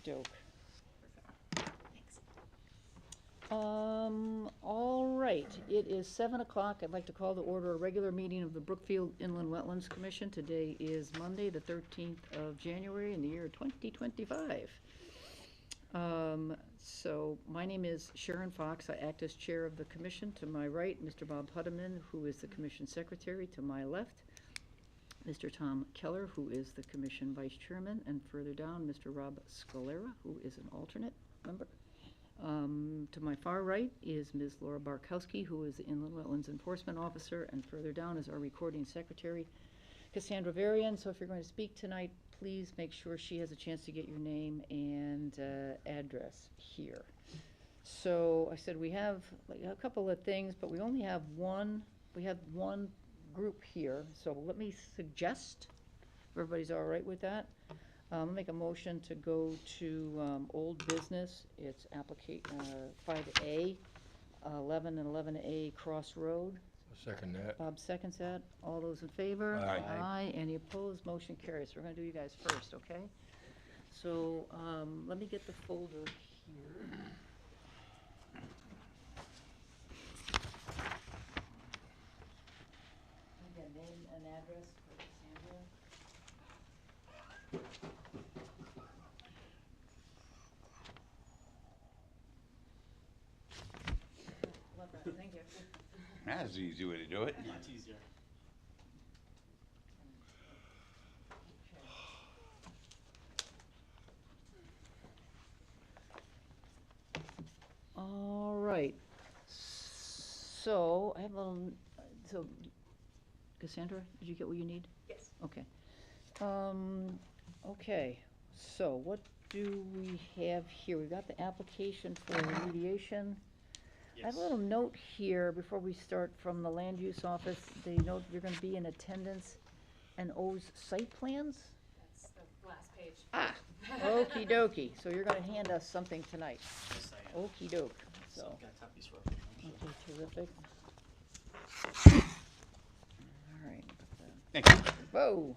doke. Thanks. All right, it is 7 o'clock. I'd like to call to order a regular meeting of the Brookfield Inland Wetlands Commission. Today is Monday, the 13th of January in the year 2025. So my name is Sharon Fox. I act as chair of the commission. To my right, Mr. Bob Huddeman, who is the commission secretary. To my left, Mr. Tom Keller, who is the commission vice chairman, and further down, Mr. Rob Scalera, who is an alternate member. To my far right is Ms. Laura Barkowski, who is the Inland Wetlands Enforcement Officer, and further down is our recording secretary, Cassandra Varian. So if you're going to speak tonight, please make sure she has a chance to get your name and address here. So I said we have like a couple of things, but we only have one. We have one group here. So let me suggest, if everybody's all right with that, I'll make a motion to go to old business. It's application 5A, 11 and 11A Crossroad. Second that. Bob seconds that. All those in favor? Aye. Aye. Any opposed? Motion carries. We're going to do you guys first, okay? So let me get the folder here. Again, name and address for Cassandra. Love that. Thank you. That's the easy way to do it. Yeah, it's easier. All right. So I have a little, so Cassandra, did you get what you need? Yes. Okay. Okay, so what do we have here? We've got the application for remediation. I have a little note here before we start from the land use office. They note you're gonna be in attendance and owes site plans? That's the last page. Ah, okey dokey. So you're gonna hand us something tonight. Yes, I am. Okey doke, so. Got copies for everyone. Okay, terrific. All right. Thank you. Whoa.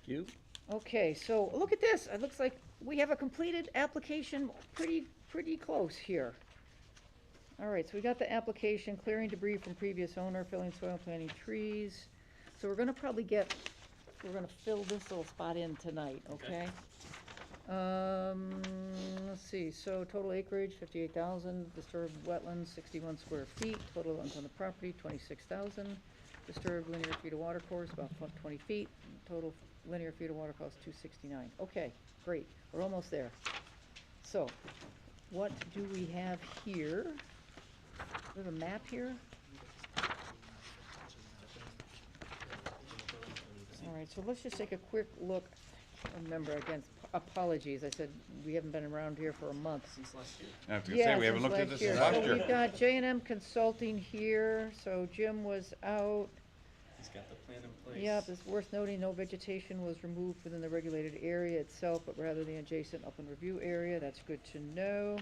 You? Okay, so look at this. It looks like we have a completed application, pretty close here. All right, so we got the application, clearing debris from previous owner, filling soil, planting trees. So we're gonna probably we're gonna fill this little spot in tonight, okay? Let's see, so total acreage, 58,000, disturbed wetlands, 61 square feet, total length on the property, 26,000. Disturbed linear feet of water course, about 20 feet, total linear feet of water course, 269. Okay, great, we're almost there. So, what do we have here? We have a map here. All right, so let's just take a quick look. Remember, again, apologies, I said we haven't been around here for a month. Since last year. I have to say, we haven't since looked at last this year. since last So year. we've got J&M Consulting here, so Jim was out. He's got the plan in place. Yep, it's worth noting, no vegetation was removed within the regulated area itself, but rather the adjacent upland review area. That's good to know.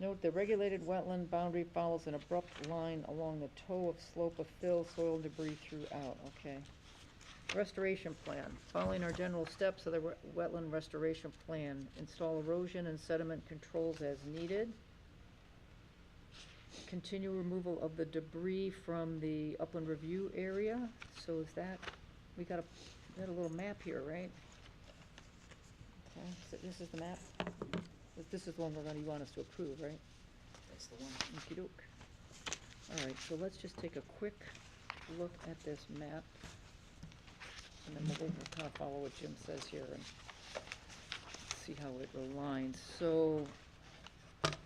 Note the regulated wetland boundary follows an abrupt line along the toe of slope of fill, soil and debris throughout. Okay. Restoration plan. Following our general steps of the wetland restoration plan, install erosion and sediment controls as needed. Continue removal of the debris from the upland review area. So is that, we got a little map here, right? Okay, so this is the map? This is the one you want us to approve, right? That's the one. Okey-doke. All right, so let's just take a quick look at this map. And then we'll kind of follow what Jim says here and see how it aligns. So, let me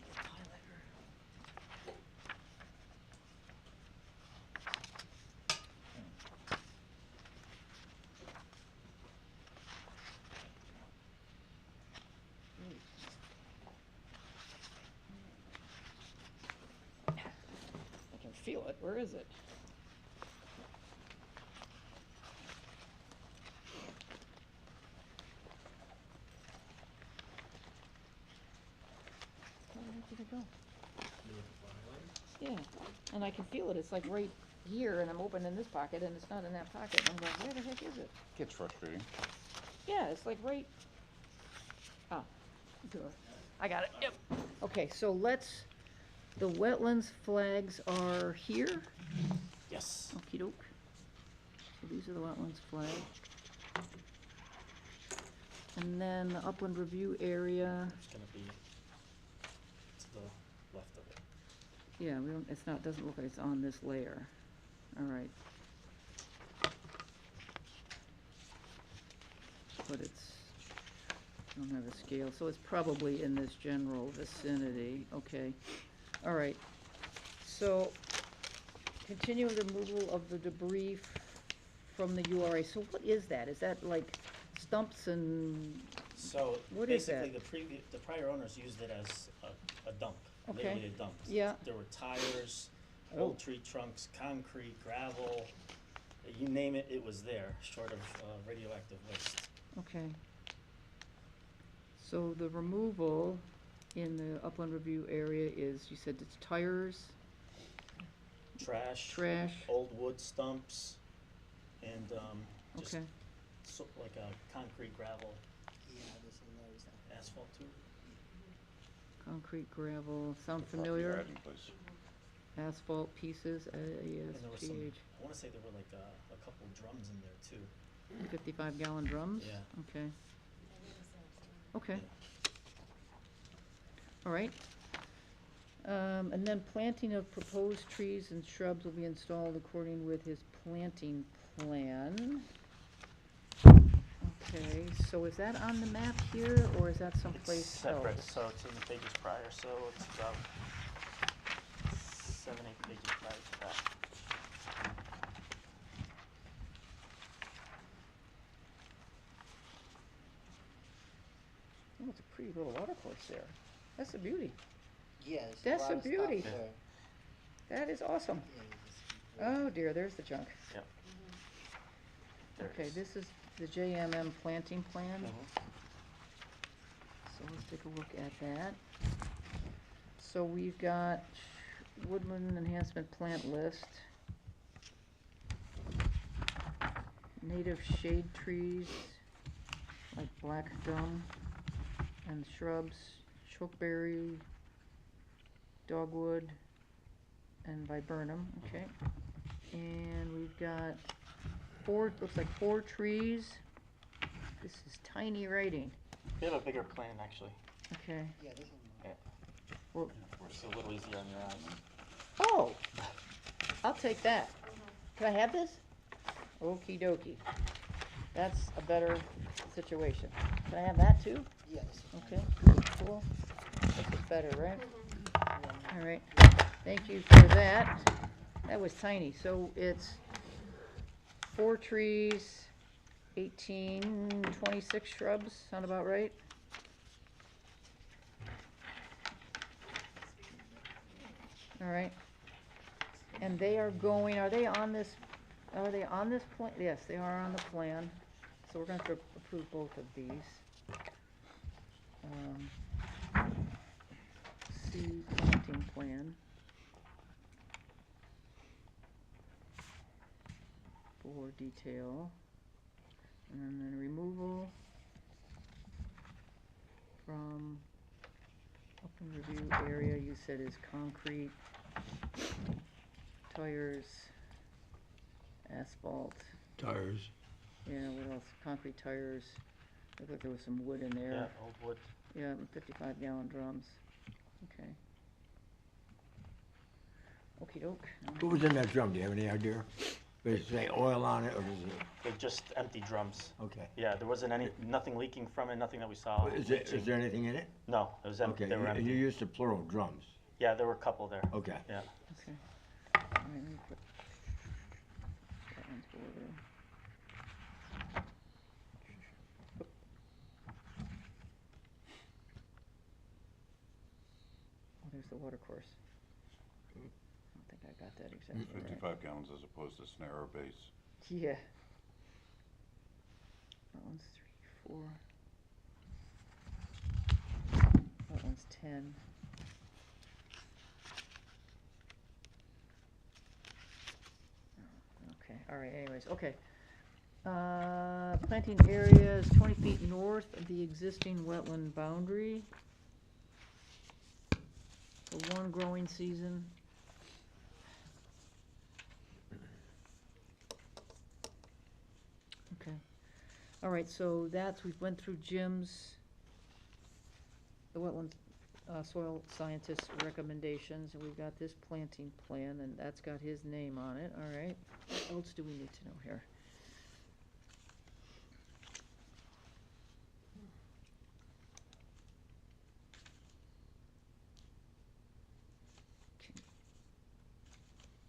get the highlighter. I can feel it. Where is it? Where did it go? Yeah, and I can feel it. It's like right here, and I'm opening this pocket, and it's not in that pocket, and I'm going, where the heck is it? Gets frustrating. Yeah, it's like right, oh, I got it, yep. Okay, so the wetlands flags are here, Yes. okey doke. So these are the wetlands flags. And then the upland review area, It's gonna be to the left of it. yeah, we don't, it's not, doesn't look like it's on this layer. All right. But it's, I don't have a scale, so it's probably in this general vicinity, okay. All right, so continue the removal of the debris from the URA. So what is that? Is that like stumps and, So What is basically, the prior owners used it as a dump, Okay. literally a dump. Yeah. There were tires, Oh. old tree trunks, concrete, gravel, you name it, it was there, short of radioactive waste. okay. So the removal in the upland review area is, you said it's tires, Trash, trash, old wood stumps, and just okay. like a concrete, gravel, asphalt too. Concrete, gravel, sound Property familiar? hiding place. Asphalt pieces, And there was some, ASPH, I wanna say there were like a couple drums in there too. 55-gallon drums? Yeah. Okay, okay, Yeah. all right. And then planting of proposed trees and shrubs will be installed according with his planting plan. Okay, so is that on the map here, or is that It's someplace separate, else? so it's in the pages prior, so it's about 7, 8 pages prior to that. Oh, it's a pretty little water course there. That's a beauty. Yes. That's a beauty. Yeah. That is awesome. Oh dear, there's the junk. Yep. There it Okay, is. this is the JMM planting plan. Mhm. So let's take a look at that. So we've got woodland enhancement plant list. Native shade trees, like black gum, and shrubs, chokeberry, dogwood, and viburnum, okay. And we've got looks like 4 trees. This is tiny writing, We have a bigger plan, actually. okay. Yeah, this one. Well, It's a little easier on your eyes. oh, I'll take that. Can I have this? Okey dokey. That's a better situation. Can I have that too? Yeah, this one. Okay, cool. This is better, right? All right, thank you for that. That was tiny, so it's 4 trees, 18, 26 shrubs, sound about right? All right. And they are going, are they on this plan? Yes, they are on the plan. So we're going to approve both of these. C planting plan. For detail. And then removal from open review area, you said is concrete, tires, asphalt, Tires. yeah, what else? Concrete tires. Looked like there was some wood in Yeah, there. old wood. Yeah, 55-gallon drums. Okay. Okey doke. What was in that drum? Do you have any idea? Does it say oil on it, or does it, They're just empty drums. okay. Yeah, there wasn't nothing leaking from it, nothing that we saw. Is leaching. there anything in it? No, it was empty. Okay, They were you empty. used the plural drums. Yeah, there were a couple there. Okay. Yeah. Okay. All right, let me put that one's over. Oh, there's the water course. I don't think I got that exactly right. 55 gallons as opposed to snarrow base. Yeah. That one's 3, 4. That one's 10. all right, anyways, okay. Planting area is 20 feet north of the existing wetland boundary for one growing season. Okay, all right, so we went through Jim's, the wetland soil scientist recommendations, and we've got this planting plan, and that's got his name on it, all right. What else do we need to know here?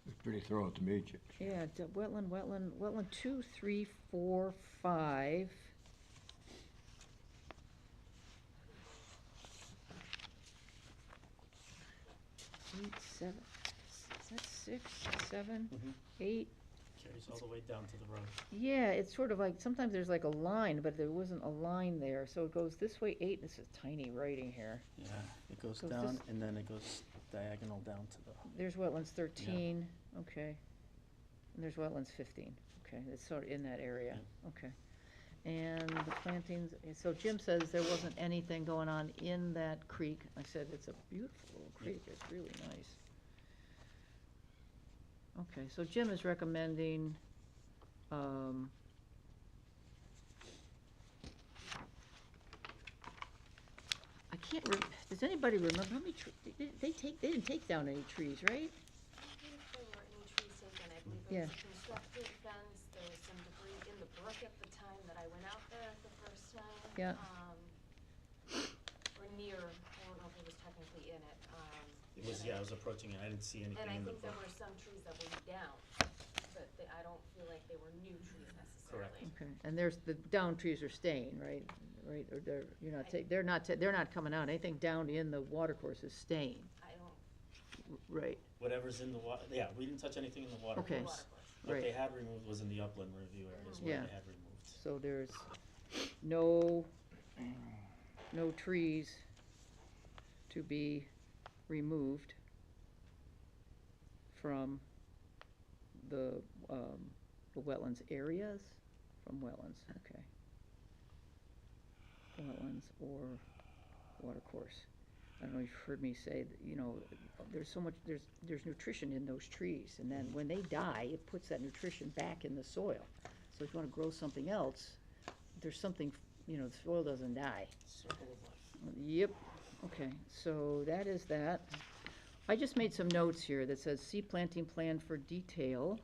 It's pretty thorough to me, Chip. Yeah, wetland 2, 3, 4, 5. 8, 7, is that 6, 7, Mhm. 8? Carries all the way down to the road. Yeah, it's sort of like, sometimes there's like a line, but there wasn't a line there, so it goes this way, 8, this is tiny writing here. Yeah, it goes So down this- and then it goes diagonal down to the, There's wetlands 13, okay. And there's wetlands 15, okay, it's sort of in that area, okay. And the plantings, so Jim says there wasn't anything going on in that creek. I said, it's a beautiful little creek, it's really nice. Okay, so Jim is recommending, I can't does anybody remember how many they didn't take down any trees, right? I don't think there were any trees taken. I believe Yeah. there was a constructed fence. There was some debris in the brook at the time that I went out there the first time. Yeah. Or near, I don't know if it was technically in it. it was, yeah, I was approaching it, I didn't see anything And I in the think there brook. were some trees that were down, but I don't feel like they were new trees necessarily. Okay, and the down trees are staying, right? Right, or they're not coming out. Anything down in the water course is staying, I don't, right? Whatever's in the water, yeah, we didn't touch anything in the water Okay. course. water course. What they Right. had removed was in the upland review areas where Yeah. they had removed. So there's no trees to be removed from the wetlands areas, from wetlands, okay. Wetlands or water course. I don't know, you've heard me say, that, there's so much, there's nutrition in those trees, and then when they die, it puts that nutrition back in the soil. So if you wanna grow something else, there's something, the soil doesn't die. Circle of life. Yep, okay, so that is that. I just made some notes here that says, see planting plan for detail.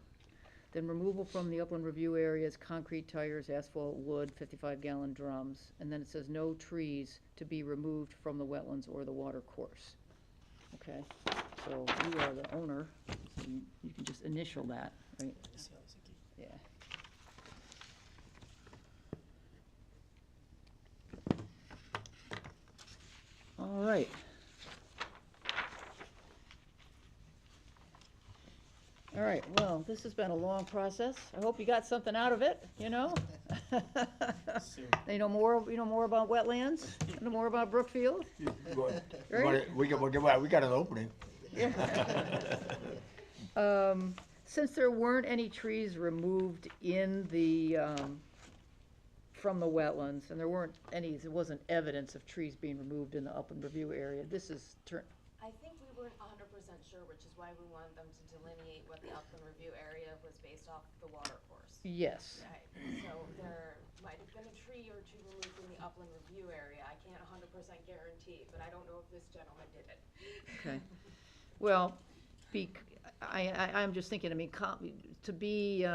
Then removal from the upland review areas, concrete tires, asphalt, wood, 55-gallon drums. And then it says no trees to be removed from the wetlands or the water course. Okay, so you are the owner, so you can just initial that, right? Yes, yeah, it's a key. Yeah. All right. All right, well, this has been a long process. I hope you got something out of it, Soon. You know more about wetlands, you know more about Brookfield? Right? We got an opening. Yeah. Since there weren't any trees removed in the, from the wetlands, and there wasn't evidence of trees being removed in the upland review area, this is, I think we weren't 100% sure, which is why we wanted them to delineate what the upland review area was based off the water course. yes. Right, so there might have been a tree or two removed in the upland review area. I can't 100% guarantee, but I don't know if this gentleman did it. Okay. Well, I'm just thinking, to be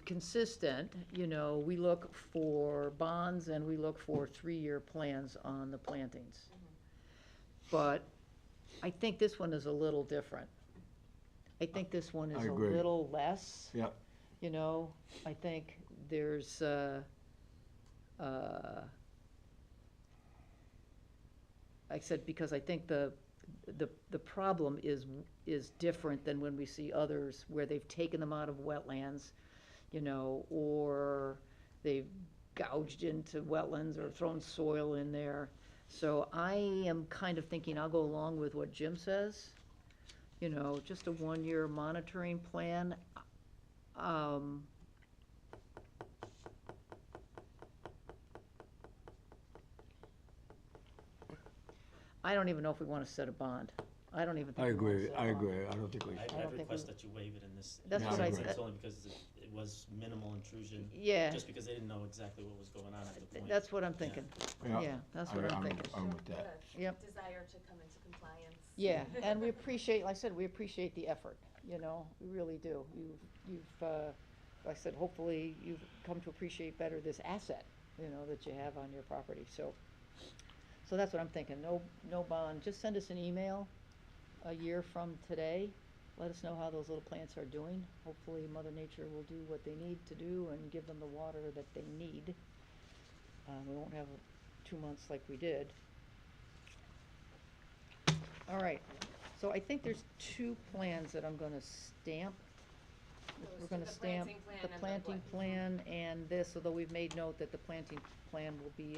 consistent, we look for bonds and we look for 3-year plans on the plantings. But I think this one is a little different. I think this one is I a agree. little less. Yep. I think there's, I said, because I think the problem is different than when we see others where they've taken them out of wetlands, or they've gouged into wetlands or thrown soil in there. So I am kind of thinking I'll go along with what Jim says, just a 1-year monitoring plan. I don't even know if we wanna set a bond. I don't even think I we wanna agree, set a I bond. agree, I don't think we I, should. I I don't think we- request that you waive it in this. That's Yeah, what I I agree. said. It's only because it was minimal intrusion, Yeah, just because they didn't know exactly what was going on at the point. that's what I'm thinking. Yeah, that's what I'm thinking. I'm with that. Yep. Desire to come into compliance. Yeah, and we appreciate, like I said, we appreciate the effort, you know, we really do. You've, like I said, hopefully you've come to appreciate better this asset, you know, that you have on your property, so. So that's what I'm thinking, no bond, just send us an email a year from today. Let us know how those little plants are doing. Hopefully Mother Nature will do what they need to do and give them the water that they need. We won't have 2 months like we did. All right, so I think there's 2 plans that I'm gonna stamp. We're Those gonna two, the stamp planting plan the and the planting what? plan and this, although we've made note that the planting plan will be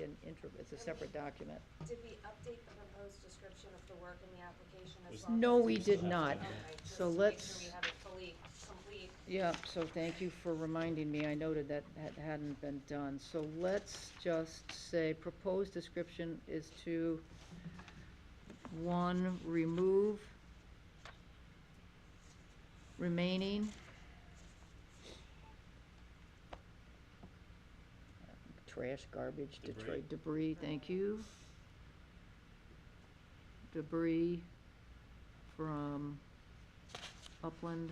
it's a separate document. Did we update the proposed description of the work in the application as We- well? No, Just we to did make- not. Okay, just So to make let's- sure we have it fully complete. Yeah, so thank you for reminding me, I noted that hadn't been done. So let's just say proposed description is to, 1, remove remaining trash, garbage, debris, thank you. Debris from upland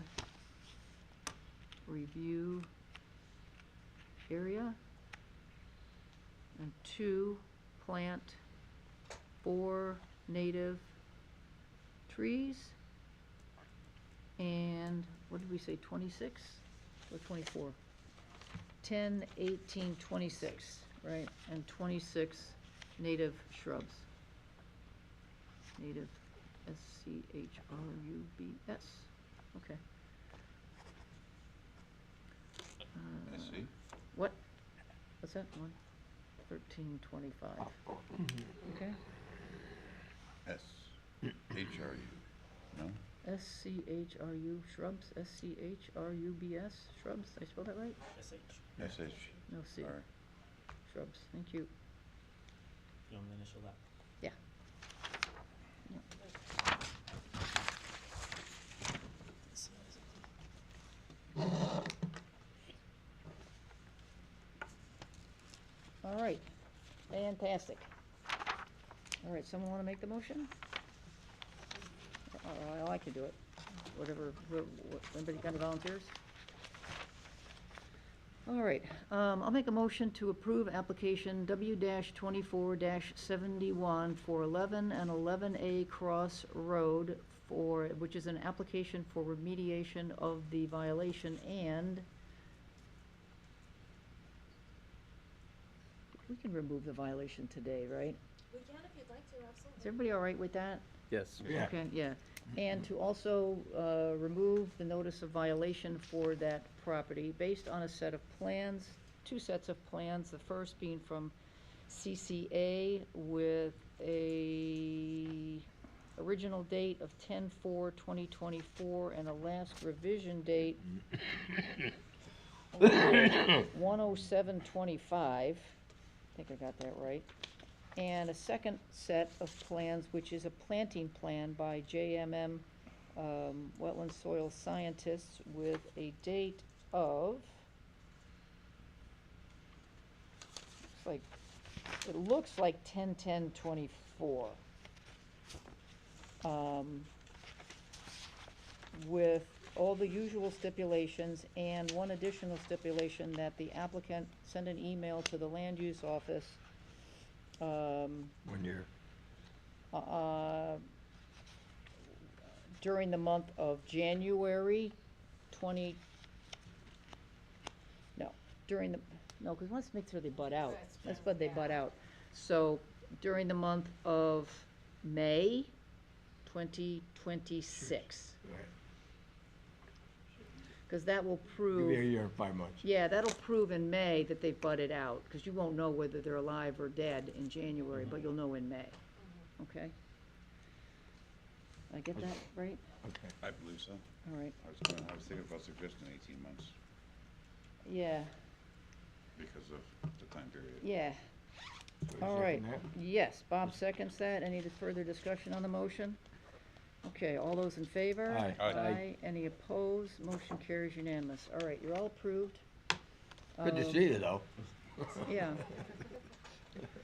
review area. And 2, plant 4 native trees. And what did we say, 26 or 24? 10, 18, 26, right? And 26 native shrubs. Native, SCHRUBS, okay. SC? What? What's that one? 1325. Okay, S, HRU, no? SCHRU shrubs, SCHRUBS shrubs, did I spell that right? SH, SH, No, C, all right. shrubs, thank you. you want me to initial that? Yeah. All right, fantastic. All right, someone want to make the motion? I can do it, whatever, anybody got any volunteers? All right, I'll make a motion to approve application W-24-71 for 11 and 11A Cross Road which is an application for remediation of the violation and we can remove the violation today, right? We can if you'd like to, absolutely. Is everybody all right with that? Yes. Yeah. Okay, yeah. And to also remove the notice of violation for that property based on a set of plans, 2 sets of plans, the first being from CCA with a original date of 10/4/2024 and a last revision date 1/07/25. I think I got that right. And a second set of plans, which is a planting plan by JMM Wetland Soil Scientists with a date of, it looks like 10/10/24. With all the usual stipulations and one additional stipulation that the applicant send an email to the land use office 1 year. During the month of January 20, no, because let's make sure they bud out. Let's bud they bud out. So during the month of May 2026, Right. because that will Give prove. me a year and 5 months. Yeah, that'll prove in May that they've budded out, because you won't know whether they're alive or dead in January, but you'll know in May. Okay? Did I get that right? Okay. I believe so. All right, I was thinking about suggesting 18 months yeah, because of the time period. yeah. All right, Second that. yes, Bob seconds that. Any further discussion on the motion? Okay, all those in favor? Aye. Aye. Any opposed? Motion carries unanimous. All right, you're all approved. Good to Um, see you, though. Yeah.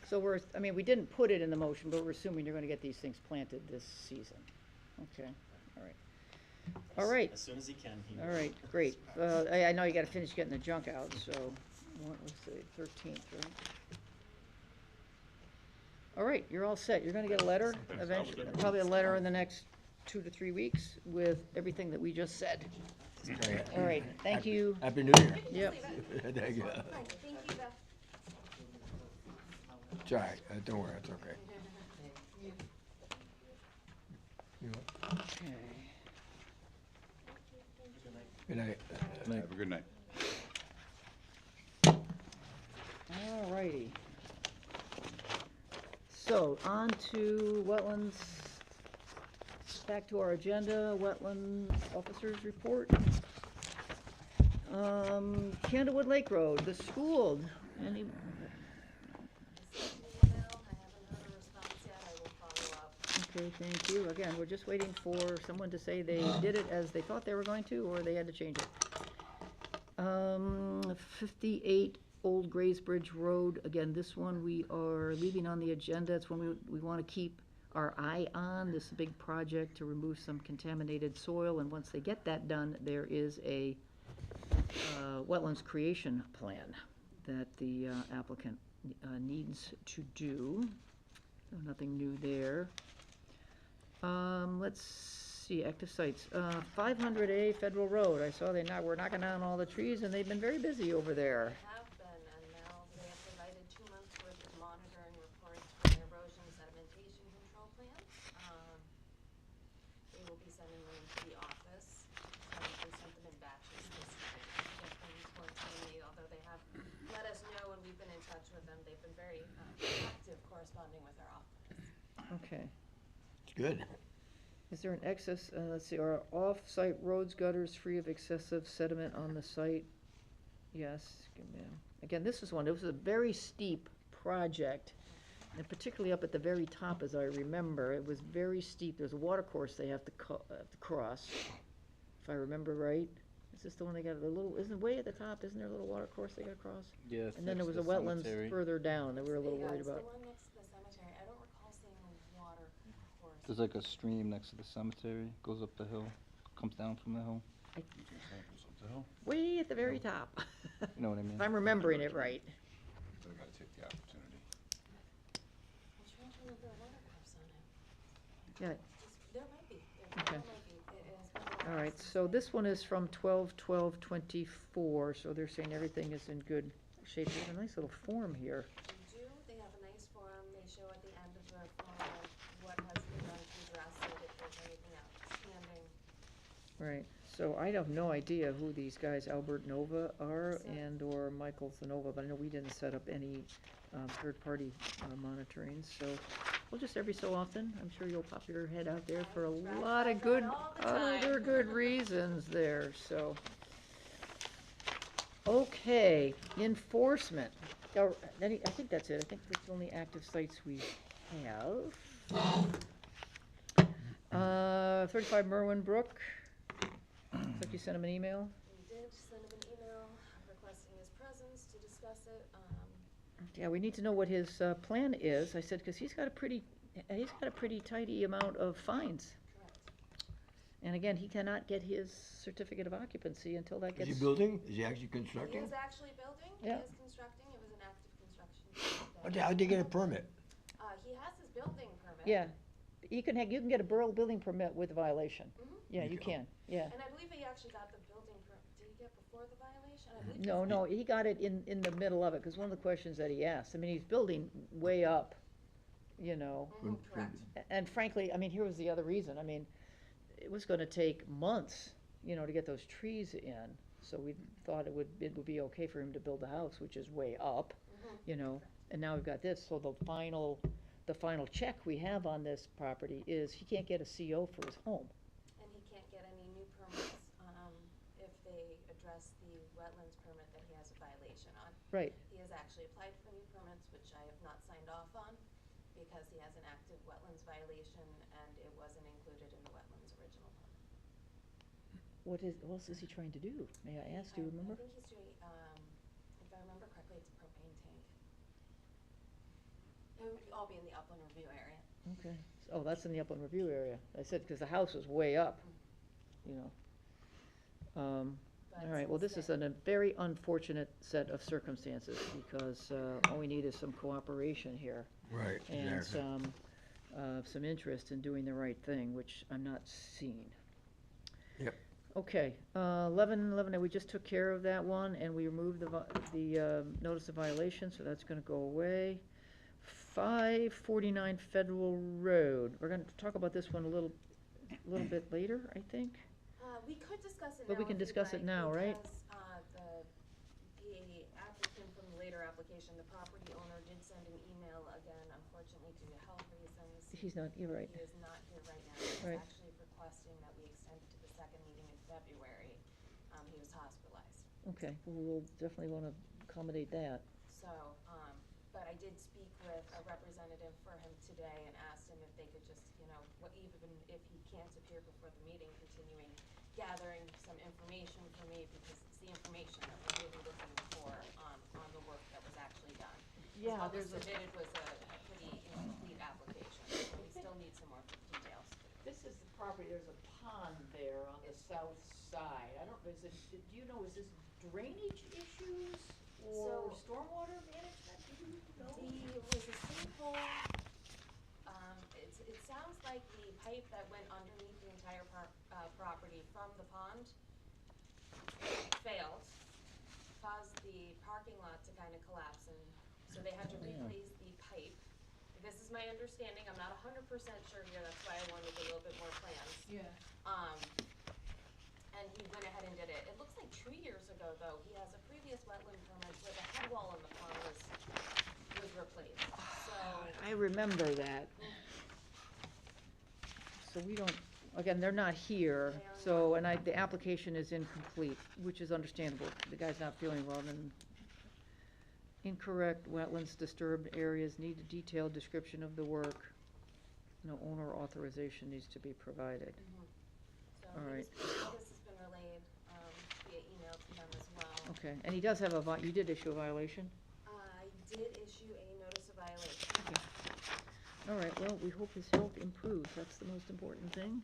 So we didn't put it in the motion, but we're assuming you're gonna get these things planted this season. Okay, all right. All right. As soon as he can, he will. All right, great. I know you gotta finish getting the junk out, so, what was the 13th, right? All right, you're all set. You're gonna get a letter eventually, probably a letter in the next 2 to 3 weeks with everything that we just said. All right, thank you. Happy New Year. Yep. Thank you. Thank you, Beth. It's all right. Don't worry, it's okay. You know, Okay. Good night. Have a good night. All righty. So, on to wetlands. Back to our agenda, wetland officers report. Candlewood Lake Road, the school, any, I sent an email, I haven't heard a response yet, I will follow up. okay, thank you. Again, we're just waiting for someone to say they did it as they thought they were going to, or they had to change it. 58 Old Graysbridge Road, again, this one we are leaving on the agenda. It's one we want to keep our eye on. This big project to remove some contaminated soil, and once they get that done, there is a wetlands creation plan that the applicant needs to do. So nothing new there. Let's see, active sites. 500A Federal Road, I saw we're knocking down all the trees, and they've been very busy over there. Have been, and now they have provided 2 months worth of monitoring reports for the erosion sedimentation control plan. They will be sending them to the office, they sent them in batches this time. Get them reports from me, although they have let us know and we've been in touch with them, they've been very active corresponding with our office. Okay. It's good. Is there an excess, let's see, are off-site roads, gutters free of excessive sediment on the site? Yes. Again, this was a very steep project, and particularly up at the very top, as I remember, it was very steep. There's a water course they have to cross, if I remember right. Is this the one they got, isn't way at the top, isn't there a little water course they gotta cross? Yeah, And then there was a wetlands further down that we were a little worried about. It's the one next to the cemetery, I don't recall seeing a water course. There's like a stream next to the cemetery, goes up the hill, comes down from the hill. Way at the very top. You know what I mean? If I'm remembering it right. So I gotta take the opportunity. I'm trying to remember a water course on it. Yeah, There might be, Okay. there might be, it has been. all right, so this one is from 12/12/24, so they're saying everything is in good shape. There's a nice little form here. They do, they have a nice form, they show at the end of the form what has been done to address it, if there's anything outstanding. Right, so I have no idea who these guys, Albert Nova, are, and/or Michael Zanova, but I know we didn't set up any third-party monitoring, so we'll just every so often, I'm sure you'll pop your head out there for a lot of good, all the time. other good reasons there, so. Okay, enforcement. Oh, I think that's it. I think that's the only active sites we have. 35 Merwin Brook. Looks like you sent him an email. We did send him an email requesting his presence to discuss it, Yeah, we need to know what his plan is. I said, because he's got a pretty tidy amount of fines. correct. And again, he cannot get his certificate of occupancy until that Is gets. he building? Is he actually He constructing? is actually building, he Yeah. is constructing, it was an active construction. How'd they get a permit? He has his building permit. Yeah, you can get a building permit with a violation. Mhm. Yeah, you can, yeah. And I believe he actually got the building did he get before the violation? I believe No, he- no, he got it in the middle of it, because one of the questions that he asked, I mean, he's building way up, you know. Mhm, correct. And frankly, I mean, here was the other reason, I mean, it was gonna take months, you know, to get those trees in. So we thought it would be okay for him to build the house, which is way up, you know, and now we've got this, so the final check we have on this property is he can't get a CO for his home. And he can't get any new permits, if they address the wetlands permit that he has a violation on. Right. He has actually applied for new permits, which I have not signed off on, because he has an active wetlands violation, and it wasn't included in the wetlands original permit. What else is he trying to do? May I ask, do you remember? I think he's doing, if I remember correctly, it's a propane tank. It would all be in the upland review area. Okay. Oh, that's in the upland review area. I said, because the house was way up, you know. But All right, well, this is since a very unfortunate set of circumstances, because all we need is some cooperation here. Right, And exactly. some interest in doing the right thing, which I'm not seeing. Yep. Okay, 11, we just took care of that one, and we removed the notice of violation, so that's gonna go away. 549 Federal Road, we're gonna talk about this one a little bit later, I think. We could discuss it now. But we can if you'd discuss it like, now, right? Because, the applicant from the later application, the property owner did send an email again, unfortunately due to health reasons. He's not, you're right. He is not here right now. He's Right. actually requesting that we extend it to the second meeting in February. He was hospitalized. Okay, well, we'll definitely wanna accommodate that. So, but I did speak with a representative for him today and asked him if they could just, even if he can't appear before the meeting, continuing gathering some information for me, because it's the information that we're really looking for on the work that was actually done. Yeah, What was there's a- submitted was a pretty incomplete application, so we still need some more details. This is the property, there's a pond there on the south side. I don't, is this drainage issues or So- stormwater management? Do you know? It was a sinkhole, it sounds like the pipe that went underneath the entire property from the pond failed, caused the parking lot to kind of collapse, and so they had to replace the pipe. This is my understanding, I'm not 100% sure here, that's why I wanted a little bit more plans. Yeah. And he went ahead and did it. It looks like 2 years ago, though, he has a previous wetland permit where the head wall in the pond was replaced, so. I remember that. So we don't, again, they're not here, They are so, not. and the application is incomplete, which is understandable. The guy's not feeling well, and incorrect wetlands, disturbed areas need a detailed description of the work. No owner authorization needs to be provided. So All right. all this has been relayed via email to them as well. Okay, and he does have you did issue a violation? I did issue a notice of violation. All right, well, we hope his health improves, that's the most important thing.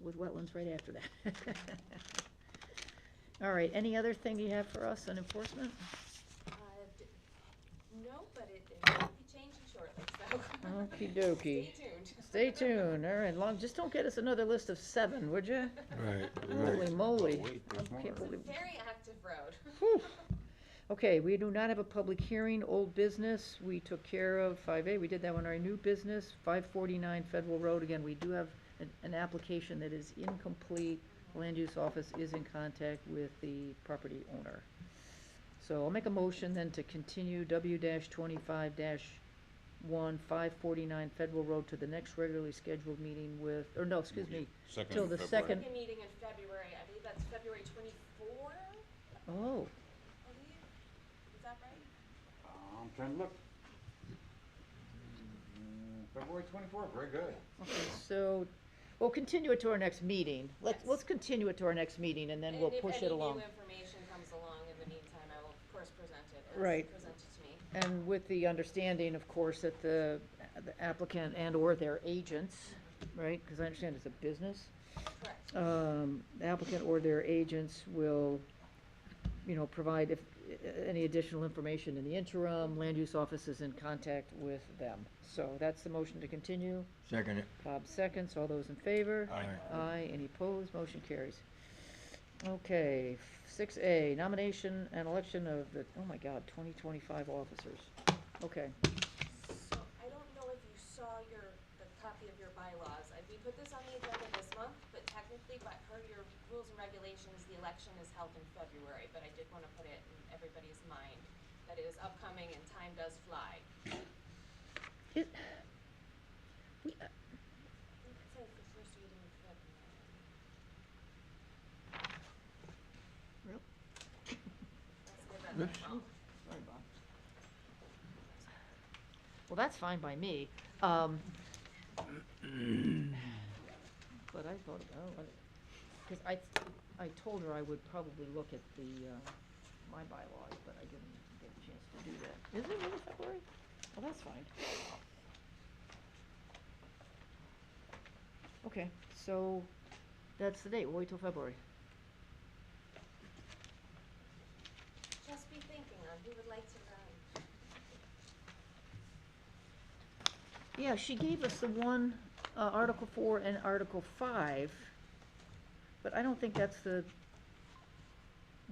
With wetlands right after that. All right, any other thing you have for us on enforcement? No, but it will be changing shortly, so. Okey-dokey. Stay tuned. Stay tuned, all right, just don't get us another list of 7, would you? Right, Holy right. moly. Wait, there's more. Can't It's a believe. very active road. Whew. Okay, we do not have a public hearing, old business, we took care of 5A, we did that one, our new business, 549 Federal Road, again, we do have an application that is incomplete, land use office is in contact with the property owner. So I'll make a motion then to continue W-25-1, 549 Federal Road to the next regularly scheduled meeting with, or no, excuse me, Second till the February. second, Second meeting in February, I believe that's February 24, I oh, believe. Is that right? I'm trying to look. February 24th, very good. okay, so, we'll continue it to our next meeting. Let's continue it to our next meeting, and then we'll push it along. And if any new information comes along in the meantime, I will of course present it Right. as presented to me. And with the understanding, of course, that the applicant and/or their agents, right, because I understand it's a business, Correct. the applicant or their agents will, provide any additional information in the interim. Land use office is in contact with them. So that's the motion to continue. Second it. Bob seconds. All those in favor? Aye. Aye. Any opposed? Motion carries. Okay, 6A, nomination and election of the, 2025 officers. Okay. So I don't know if you saw the copy of your bylaws. We put this on the agenda this month, but technically, by per your rules and regulations, the election is held in February. But I did want to put it in everybody's mind that it is upcoming and time does fly. It, we, I think it says the first reading in February. Real? That's good Sorry, Bob. Well, that's fine by me. But I thought, because I told her I would probably look at my bylaws, but I didn't get a chance to do that. Is it really February? Well, that's fine. Okay, so that's the date. We'll wait till February. Just be thinking on who would like to run. Yeah, she gave us the one, Article 4 and Article 5, but I don't think that's the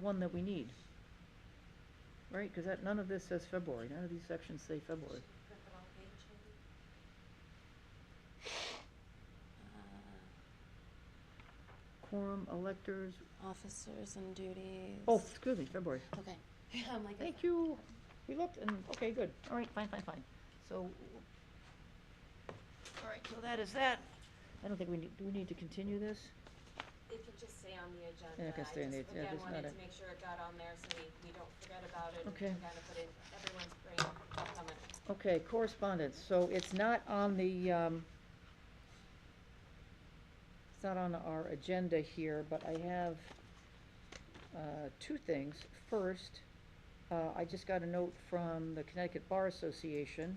one that we need. Right, because none of this says February, none of these sections say February. Flip it on page, maybe. Quorum, electors, Officers and duties. oh, excuse me, February. Okay. I'm like, Thank you. We looked and, okay, good. All right, fine. So, all right, so that is that. I don't think do we need to continue this? it could just stay on the agenda. Yeah, it can stay on the I just, yeah, again, there's wanted not to a- make sure it got on there so we don't forget about it. Okay. And kind of put it in everyone's brain coming. Okay, correspondence. So it's not on the, it's not on our agenda here, but I have two things. First, I just got a note from the Connecticut Bar Association.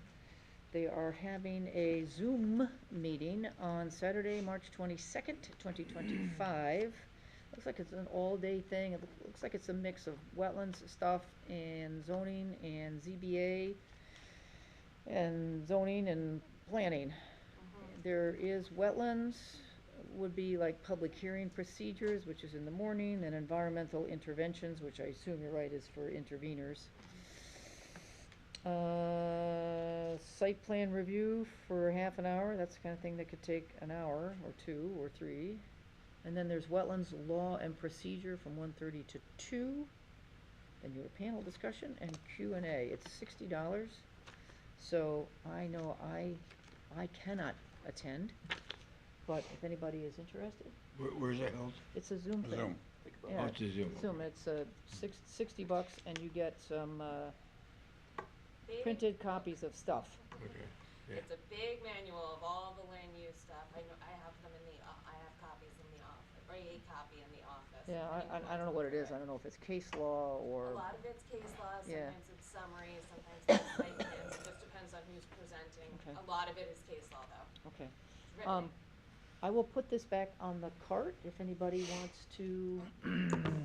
They are having a Zoom meeting on Saturday, March 22nd, 2025. Looks like it's an all-day thing. It looks like it's a mix of wetlands stuff and zoning and ZBA and zoning and planning. There is wetlands, would be like public hearing procedures, which is in the morning, and environmental interventions, which I assume you're right is for interveners. Site plan review for half an hour, that's the kind of thing that could take an hour or 2 or 3. And then there's wetlands law and procedure from 1:30 to 2. Then you have a panel discussion and Q&A. It's $60. So I know I cannot attend, but if anybody is interested, Where's that held? it's a Zoom thing. Zoom. Yeah, Oh, it's a Zoom. Zoom, it's $60 and you get some Big- printed copies of stuff. Okay, yeah. It's a big manual of all the land use stuff. I know, I have them in I have copies in the office, or a copy in the office. Yeah, if anyone I don't know wants what to it is. look I don't know if it's case law A or, lot of it's case law, Yeah. sometimes it's summary, sometimes it's site plans, it just depends on who's presenting. Okay. A lot of it is case law though. okay. It's written. I will put this back on the cart if anybody wants to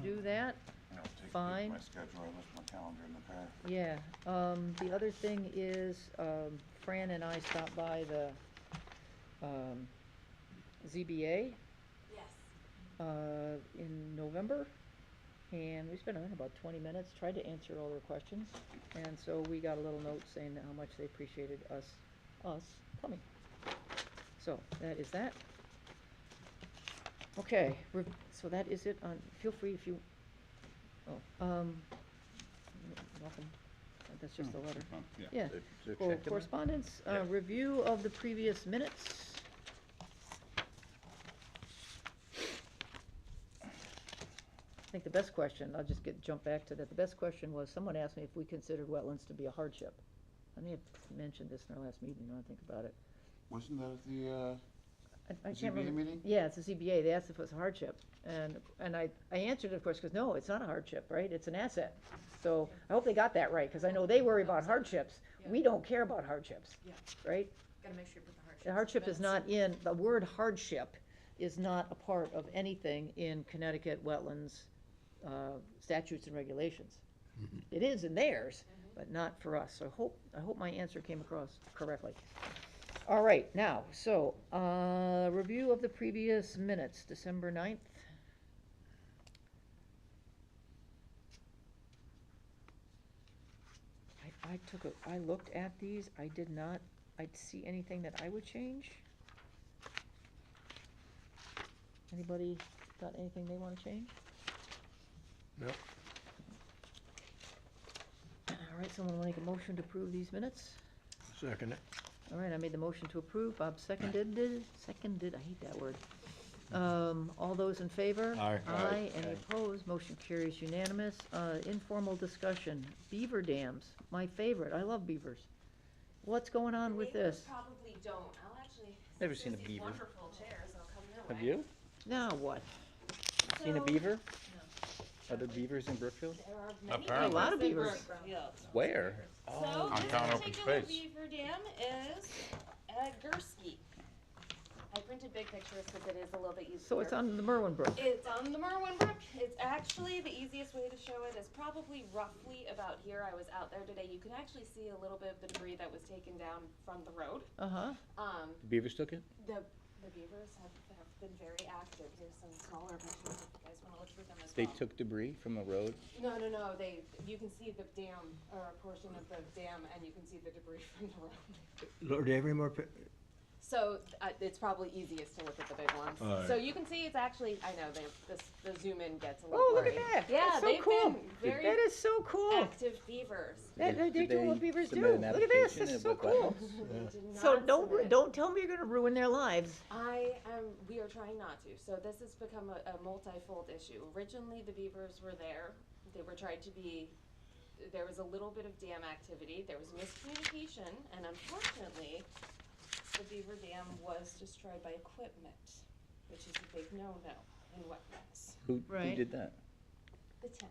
do that. I'll take Fine. my schedule, I left my calendar in the car. Yeah, the other thing is, Fran and I stopped by the, ZBA, Yes. in November, and we spent, I don't know, about 20 minutes, tried to answer all their questions, and so we got a little note saying how much they appreciated us coming. So, that is that. Okay, so that is it on, feel free if you, welcome, that's just a letter. Yeah. For correspondence, Yeah. review of the previous minutes. I think the best question, I'll just jump back to that, the best question was, someone asked me if we considered wetlands to be a hardship. I may have mentioned this in our last meeting, now I think about it. Wasn't that at the, I can't ZBA remember. meeting? Yeah, it's a ZBA, they asked if it was a hardship, and I answered, of course, because no, it's not a hardship, right, it's an asset. So, I hope they got that right, because I know they worry about hardships, we don't care about hardships, Yeah. right? Gotta make sure you put the hardship. The hardship is not in, the word hardship is not a part of anything in Connecticut wetlands statutes and regulations. It is in theirs, but not for us, so I hope my answer came across correctly. All right, now, so, review of the previous minutes, December 9th. I looked at these, I did not, see anything that I would change. Anybody got anything they wanna change? No. All right, someone wanna make a motion to approve these minutes? Second it. All right, I made the motion to approve, Bob seconded, I hate that word. All those in favor? Aye. Aye. Any Aye. opposed? Motion carries unanimous. Informal discussion, beaver dams, my favorite. I love beavers. What's going on with Neighbors this? probably don't. I'll actually. Never since seen a there's these beaver. Wonderful chairs, I'll come your Have way. you? Now what? Seen a So, beaver? Are there beavers in Brookfield? There are many Apparently. A lot of beavers beavers. in Brookfield. Where? So On this town open particular space. beaver dam is at Gursky. I printed big pictures because it is a little bit easier. So it's on the Merwin Brook. It's on the Merwin Brook. It's actually, the easiest way to show it is probably roughly about here. I was out there today. You can actually see a little bit of the debris that was taken down from the road. Uh-huh. The beavers took it? The beavers have been very active. Here's some smaller pictures if you guys want to look through them as They well. took debris from the road? No, you can see the dam, or a portion of the dam, and you can see the debris from the road. Lord, do you have any more? So it's probably easiest to look at the big ones. Alright. So you can see it's actually, I know, the zoom in gets a little Oh, look blurry. at that. Yeah, That's so they've cool. been very That is so cool. active beavers. They're Did doing what they beavers do. submit an Look at this. application That's at so cool. wetlands? They did So not don't submit. tell me you're gonna ruin their lives. We are trying not to. So this has become a multi-fold issue. Originally, the beavers were there. They were tried to be, there was a little bit of dam activity. There was miscommunication, and unfortunately, the beaver dam was destroyed by equipment, which is a big no-no in wetlands. Who Right. did that? The town.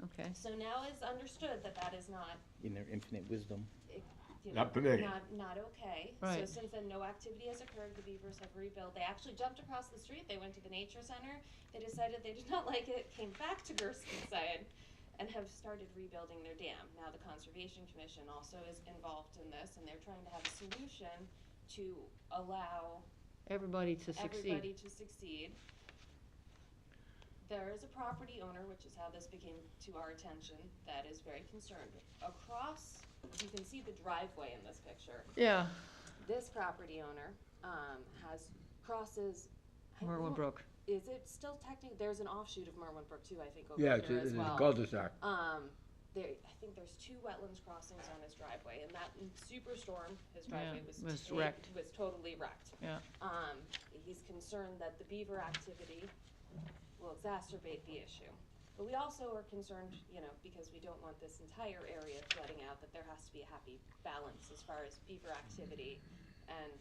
Okay. So now it's understood that that is not, In their infinite wisdom. Not permitted. Not okay. So Right. since then, no activity has occurred. The beavers have rebuilt. They actually jumped across the street. They went to the nature center. They decided they did not like it, came back to Gursky's side, and have started rebuilding their dam. Now the Conservation Commission also is involved in this, and they're trying to have a solution to allow Everybody to succeed. everybody to succeed. There is a property owner, which is how this became to our attention, that is very concerned. Across, you can see the driveway in this picture. Yeah, This property owner crosses. I Merwin don't- Brook. Is it still technically, there's an offshoot of Merwin Brook too, I think, over Yeah, here it's as a well. cul-de-sac. I think there's 2 wetlands crossings on his driveway, and that superstorm, his Yeah, driveway was wrecked. was totally wrecked. Yeah. He's concerned that the beaver activity will exacerbate the issue. But we also are concerned, because we don't want this entire area flooding out, that there has to be a happy balance as far as beaver activity and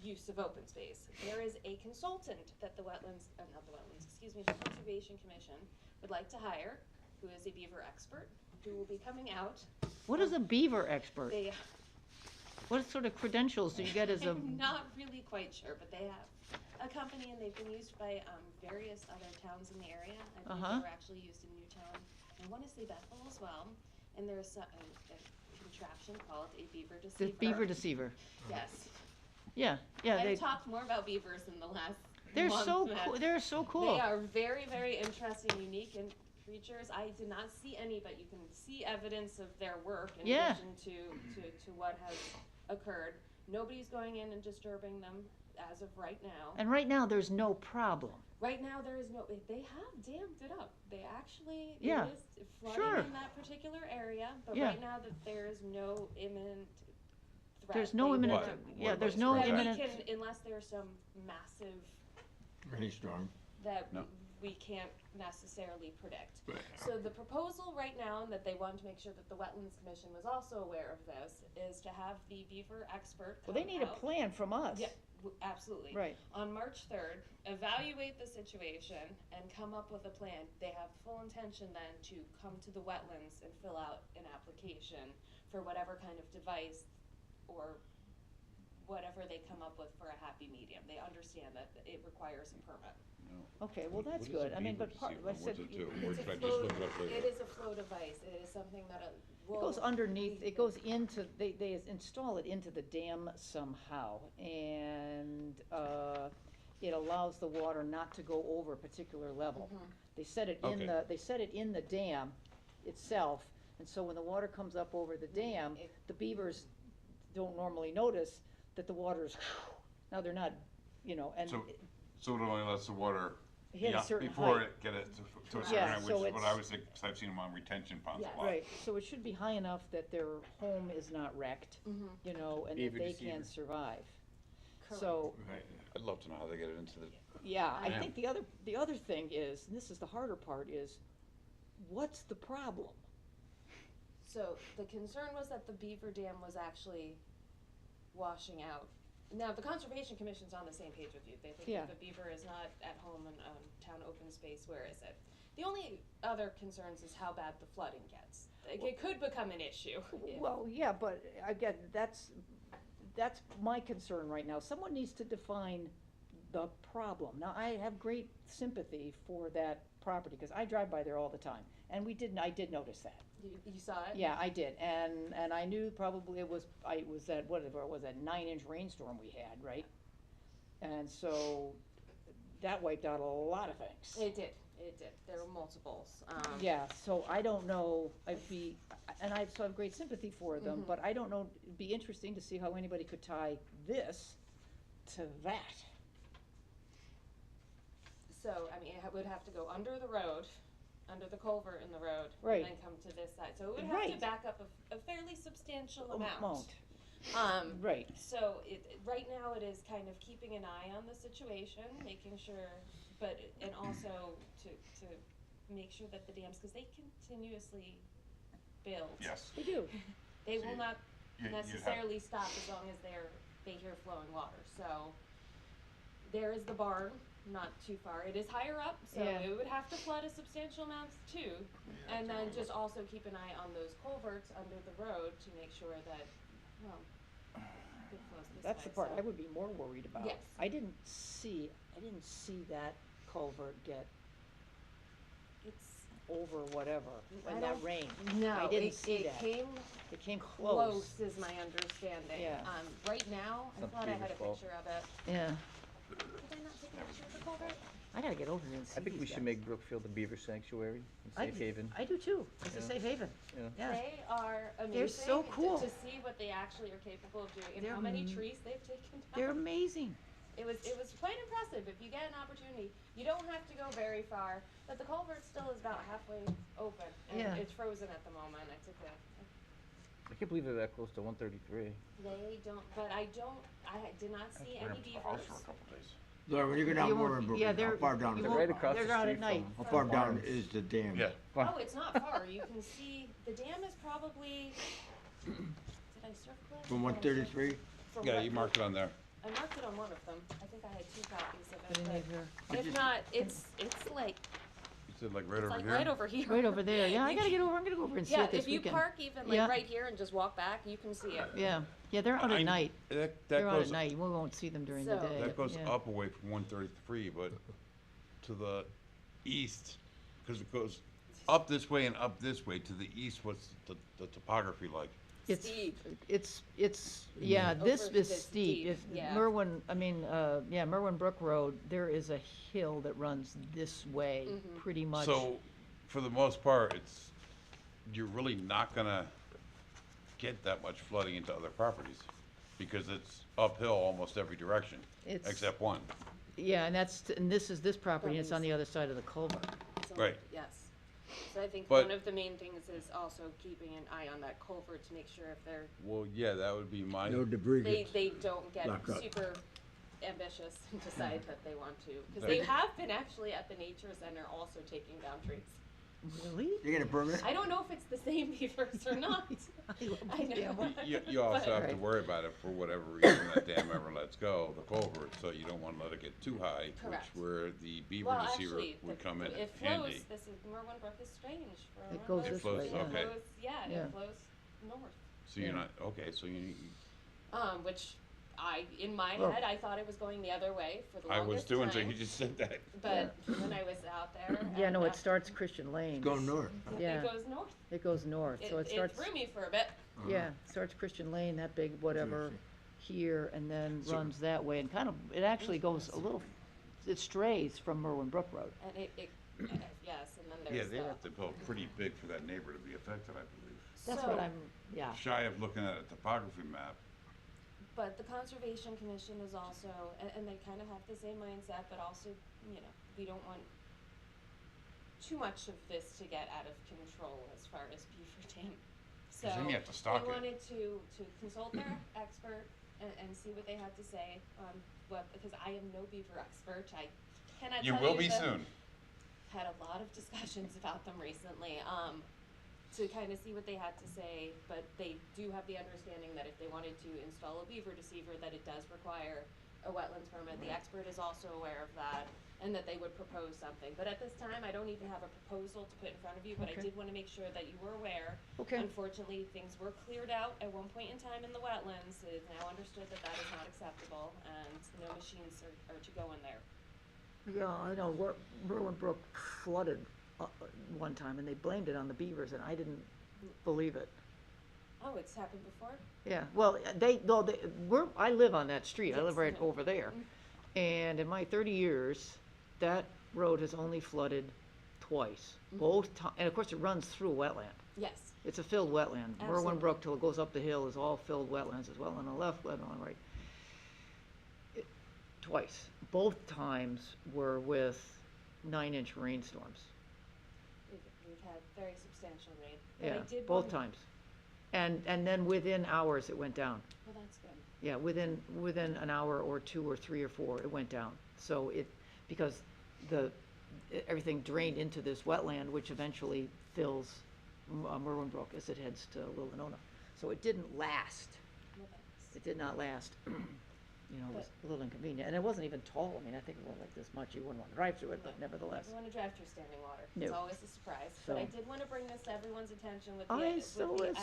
use of open space. There is a consultant that the Conservation Commission would like to hire, who is a beaver expert, who will be coming out. What is a beaver expert? They, What sort of credentials do you get as a? I'm not really quite sure, but they have a company, and they've been used by various other towns in the area. I believe Uh-huh. they were actually used in Newtown. I want to say Bethel as well. And there's a contraption called a beaver The deceiver. beaver deceiver. Yes. Yeah, yeah. I've They, talked more about beavers in the last they're month so than- cool. They're so cool. They are very, very interesting, unique, and creatures. I did not see any, but you can see evidence of their work in Yeah. addition to what has occurred. Nobody's going in and disturbing them as of right now. And right now, there's no problem. Right now, there is no. They have dammed it up. They actually. Yeah, It is flooding sure. in that particular area, but Yeah. right now that there is no imminent threat. There's no They imminent. will- What? Yeah, What there's about no that imminent. we can, unless there's some massive Rainstorm. that No. we can't necessarily predict. Right. So the proposal right now, and that they wanted to make sure that the Wetlands Commission was also aware of this, is to have the beaver expert Well, they come need a out. plan from us. Yeah, absolutely. Right. On March 3rd, evaluate the situation and come up with a plan. They have full intention then to come to the wetlands and fill out an application for whatever kind of device or whatever they come up with for a happy medium. They understand that it requires a permit. Okay, well, that's good. I mean, but part, I said, It's a flow, it is a flow device. It is something that will. it goes underneath, it goes into, they install it into the dam somehow, and, it allows the water not to go over a particular level. Mhm. They set it Okay. they set it in the dam itself, and so when the water comes up over the dam, It- the beavers don't normally notice that the water's, now they're not, and So- So it only lets the water, hit a certain before height. it get it to a Yeah, certain height, which so is what it's- I was thinking, 'cause I've seen them on retention ponds Yeah. a lot. Right, so it should be high enough that their home is not wrecked, Mhm. and that Beaver they can deceiver. survive. So, I'd love to know how they get it into the, yeah, I Yeah. think the other thing is, and this is the harder part, is what's the problem? So the concern was that the beaver dam was actually washing out. Now, the Conservation Commission's on the same page with you. They think Yeah. that the beaver is not at home in town open space. Where is it? The only other concerns is how bad the flooding gets. Like, it could become an issue. if- Well, yeah, but again, that's my concern right now. Someone needs to define the problem. Now, I have great sympathy for that property, because I drive by there all the time, and I did notice that. You saw it? Yeah, I did, and I knew probably it was that, whatever, it was that 9-inch rainstorm we had, right? And so, that wiped out a lot of things. It did. It did. There were multiples. Yeah, so I don't know, and I so have great sympathy for them, Mhm. but I don't know, it'd be interesting to see how anybody could tie this to that. So, I mean, it would have to go under the road, under the culvert in the road, Right. and then come to this side. So it would have Right. to back up a fairly substantial amount. Right, So right now it is kind of keeping an eye on the situation, making sure, and also to make sure that the dams, because they continuously build. yes. they do. They So will not you'd have- necessarily stop as long as they hear flowing water. So there is the barn, not too far. It is higher up, so Yeah. it would have to flood a substantial amount too. And then just also keep an eye on those culverts under the road to make sure that, well, it flows this That's the way, part so- I would be more worried about. Yes. I didn't see that culvert get It's, over whatever, I when that don't- rained. no, I didn't it see that. came It came close. close is my understanding. Yeah. Right now, I Some thought I had a beaver's fault. picture of it. Yeah, Did I not take a picture of the culvert? I gotta get over here and see I think we these should guys. make Brookfield a beaver sanctuary, a I- safe haven. I do too, it's a Yeah. safe haven, Yeah. yeah. They are amazing. so cool. To see what they actually are capable of doing and They're how many m- trees they've taken down. They're amazing. It was quite impressive. If you get an opportunity, you don't have to go very far, but the culvert still is about halfway open, and Yeah. it's frozen at the moment. I took a. I can't believe they're that close to 133. They don't, but I did not see We're any up to the house beavers. for a couple days. Laura, when you go down You won't- Warrenbrook, yeah, they're- how far down you is They're won't- right it? across they're the out at street night. from How far down farms. is the dam? Yeah. Oh, it's not far. You can see the dam is probably. Did I circle it? From Did I 133? circle- from Yeah, what- you marked it on there. I marked it on one of them. I think I had 2 copies of Put it in it. here. But if not, it's like You said like right it's over like here? right over here. Right over there, yeah, I You gotta can- get over, I'm gonna go over and see Yeah, it this if you weekend. park even like Yeah. right here and just walk back, you can see it. Yeah, they're out at night, That they're out goes, at night, we won't see them during the So- day. that goes yeah. up away from 133, but to the east, because it goes up this way and up this way, to the east, what's the topography like? It's, Steep. yeah, Over this is this steep, deep, if yeah. Merwin Brook Road, there is a hill that runs this way, Mhm. pretty much. So, for the most part, you're really not gonna get that much flooding into other properties, because it's uphill almost every direction, It's- except one. Yeah, and this is this property, and it's on Properties. the other side of the culvert. So, Right. Yes. So I think But- one of the main things is also keeping an eye on that culvert to make sure if Well, yeah, that would be my, No debris they gets. don't get Lock up. super ambitious and decide that they want to. Because That- they have been actually at the nature center also taking down trees. Really? You get a permit? I don't know if it's the same beavers or not. I love I these know. damn ones. you also have to Right. worry about it for whatever reason that dam ever lets go, the culvert, so you don't wanna let it get too high, which Correct. where the beaver Well, deceiver actually, would come in it handy. flows. This is Merwin Brook is strange for It one goes of It those- flows, way, yeah. okay. It flows, yeah, Yeah. it flows north. So you're Yeah. not, okay, so you, Which in my Well- head, I thought it was going the other way for the I was longest doing, so time. you just said that. But when I was out there. Yeah, and no, it after- starts Christian Lane. It's going north. Yeah. It goes north. It goes north, so it starts, threw me for a bit. yeah, it starts Christian Lane, that big whatever, here, and then So- runs that way, and kind of, it actually goes a little, it strays from Merwin Brook Road. And it yes, and then Yeah, there's they the. have to build pretty big for that neighbor to be affected, I believe. That's So- what I'm, yeah. Shy of looking at a topography map. But the Conservation Commission is also, and they kind of have the same mindset, but also, we don't want too much of this to get out of control as far as beaver dam. So then you have to stock they it. wanted to consult their expert and see what they had to say, because I am no beaver expert, I cannot tell You you will be the- soon. Had a lot of discussions about them recently, to kind of see what they had to say, but they do have the understanding that if they wanted to install a beaver deceiver, that it does require a wetlands permit. The expert is also aware of that, and that they would propose something. But at this time, I don't even have a proposal to put in front of you, but I Okay. did want to make sure that you were aware. Okay. Unfortunately, things were cleared out at one point in time in the wetlands. It is now understood that that is not acceptable, and no machines are to go in there. Yeah, I know, Merwin Brook flooded one time, and they blamed it on the beavers, and I didn't believe it. Oh, it's happened before? Yeah, well, I live on that street, I live Yes, right mhm. over there. And in my 30 years, that road has only flooded twice, both times, and of course it runs through a wetland. Yes. It's a filled wetland. Merwin Absolutely. Brook till it goes up the hill is all filled wetlands as well, on the left, on the right. Twice. Both times were with 9-inch rainstorms. We've had very substantial rain. But I Yeah, did both want- times. And then within hours it went down. Well, that's good. Yeah, within an hour or 2 or 3 or 4, it went down. So because everything drained into this wetland, which eventually fills Merwin Brook as it heads to Little Winona. So it didn't last. Well, thanks. It did not last. You know, it was a little inconvenient, and it wasn't even tall. I mean, I think it was like this much. You wouldn't want to drive through it, but nevertheless. Never want to drive through standing water. No. It's always a surprise. But I So- did want to bring this to everyone's attention with the. Oh, it's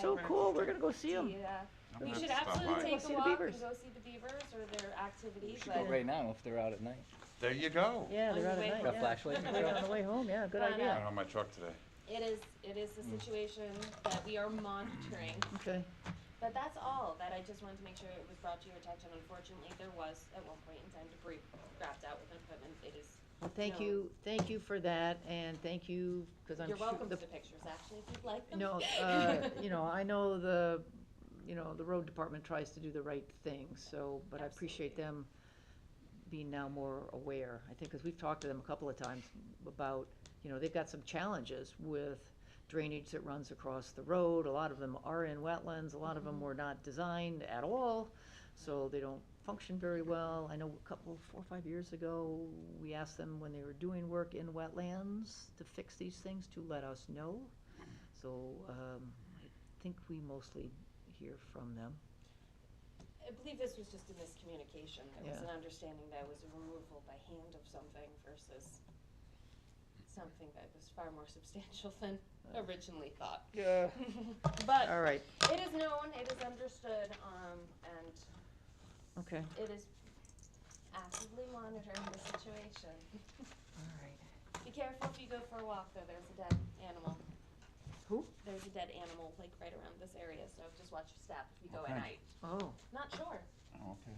so cool. We're gonna go see them. Yeah. I'm You gonna should have to stop absolutely by. take Go see a the walk beavers. and go see the beavers or their activity, We should but. go right now if they're out at night. There you go. Yeah, On they're your out way at night. home. Got Yeah. flashlights and Right stuff? on the way home. Yeah, good But, I idea. don't have my truck today. It is the situation that we are monitoring. Okay. But that's all that I just wanted to make sure it was brought to your attention. Unfortunately, there was at one point in time debris grabbed out with equipment. It is. Well, thank known. you for that, and thank you because I'm You're sure welcome the to the pictures, actually, if you'd like them. No, I know the road department tries to do the right thing, so, but I appreciate Absolutely. them being now more aware. I think, because we've talked to them a couple of times about, they've got some challenges with drainage that runs across the road. A lot of them are in wetlands, a lot of them were not designed at all, so they don't function very well. I know 4 or 5 years ago, we asked them when they were doing work in wetlands to fix these things to let us know. So, I think we mostly hear from them. I believe this was just a miscommunication. There was Yeah. an understanding that it was a removal by hand of something versus something that was far more substantial than originally thought. Yeah. But All right, it is known, it is understood, and okay, it is actively monitoring the situation. all right. Be careful if you go for a walk, though. There's a dead animal. Who? There's a dead animal, like, right around this area, so just watch your step if you go Okay. at night. Oh, Not sure. Oh, okay.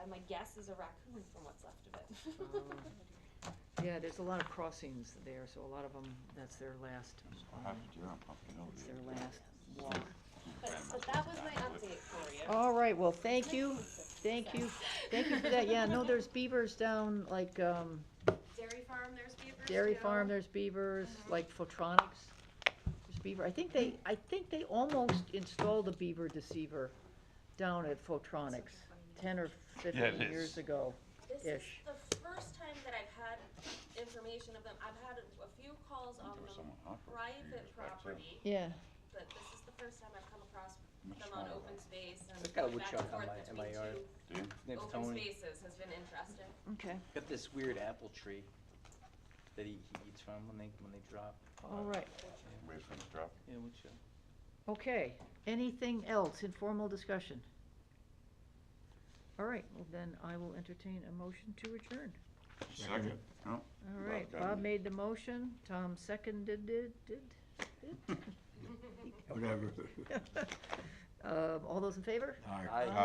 My guess is a raccoon from what's left of it. yeah, there's a lot of crossings there, so a lot of them, that's their last, I'll have to do it on Pumpkin Hill. that's their last walk. But that was my update for you. All right, well, thank you for that. Yeah, no, there's beavers down, like, Dairy farm, there's beavers. Dairy too. Farm, there's beavers, like Photronics, there's beaver. I think they almost installed a beaver deceiver down at Photronics 10 or Yeah, 15 it is. years ago. This ish. is the first time that I've had information of them. I've had a few calls on There was them someone on for a few private years back, too. property, Yeah, but this is the first time I've come across Much them on smaller open one. space and I've got a going wood back chuck and on forth in my between yard. two Do you? Name's open Tony. spaces has been interesting. okay, Got this weird apple tree that he eats from when they drop. all right. Wait for him to drop. Yeah, wood chuck. Okay, anything else, informal discussion? All right, well then I will entertain a motion to adjourn. Second. No. All right, got Bob it. made the motion, Tom seconded it. Whatever. All those in favor? All right. I